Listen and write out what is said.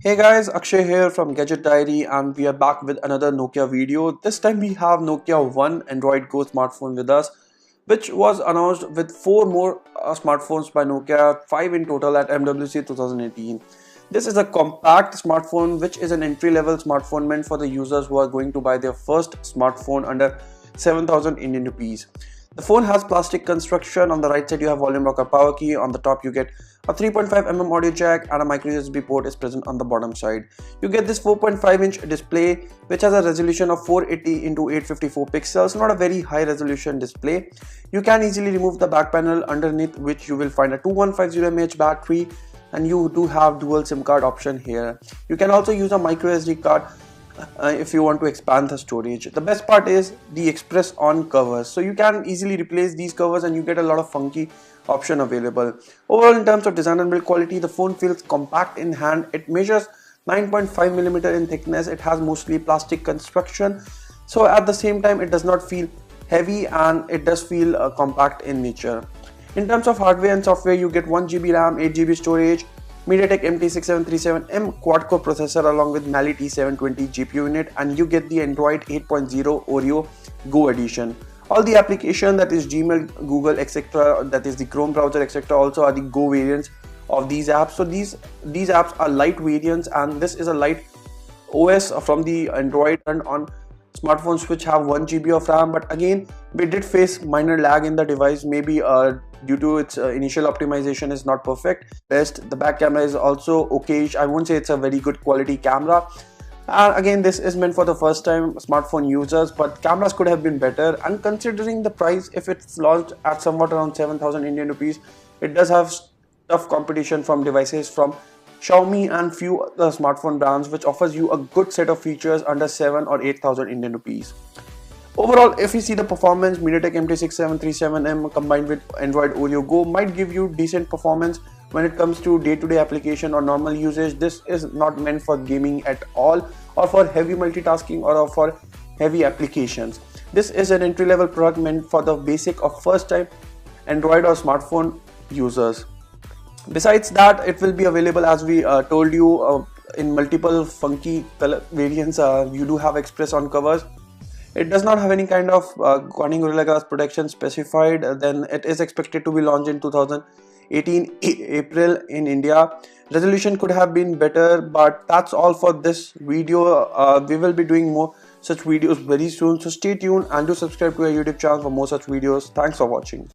Hey guys, Akshay here from Gadget Diary and we are back with another Nokia video. This time we have Nokia 1 Android Go smartphone with us, which was announced with 4 more smartphones by Nokia, 5 in total at MWC 2018. This is a compact smartphone which is an entry-level smartphone meant for the users who are going to buy their first smartphone under 7,000 Indian rupees. The phone has plastic construction. On the right side you have volume rocker power key. On the top you get a 3.5mm audio jack and a micro USB port is present on the bottom side. You get this 4.5-inch display which has a resolution of 480 into 854 pixels, not a very high resolution display. You can easily remove the back panel, underneath which you will find a 2150 mAh battery, and you do have dual SIM card option here. You can also use a micro SD card if you want to expand the storage. The best part is the express on covers, so you can easily replace these covers and you get a lot of funky option available. Overall, in terms of design and build quality, the phone feels compact in hand. It measures 9.5mm in thickness. It has mostly plastic construction, so at the same time it does not feel heavy and it does feel compact in nature. In terms of hardware and software, you get 1GB RAM, 8GB storage, MediaTek MT6737M quad-core processor along with Mali T720 GPU unit, and you get the Android 8.0 Oreo Go edition. All the application, that is Gmail, Google, etc., that is the Chrome browser, etc., also are the Go variants of these apps. So these apps are light variants, and this is a light OS from the Android and on smartphones which have 1GB of RAM. But again, we did face minor lag in the device, maybe due to its initial optimization is not perfect. The back camera is also okay. I won't say it's a very good quality camera. And again, this is meant for the first time smartphone users, but cameras could have been better. And considering the price, if it's launched at somewhat around 7,000 Indian rupees, it does have tough competition from devices from Xiaomi and few other smartphone brands, which offers you a good set of features under 7 or 8,000 Indian rupees. Overall, if you see the performance, MediaTek MT6737M combined with Android Oreo Go might give you decent performance when it comes to day-to-day application or normal usage. This is not meant for gaming at all, or for heavy multitasking, or for heavy applications. This is an entry-level product meant for the basic of first-time Android or smartphone users. Besides that, it will be available, as we told you, in multiple funky color variants. You do have express on covers. It does not have any kind of Corning Gorilla Glass protection specified. Then it is expected to be launched in 2018 April in India. Resolution could have been better, but that's all for this video. We will be doing more such videos very soon, so stay tuned and do subscribe to our YouTube channel for more such videos. Thanks for watching.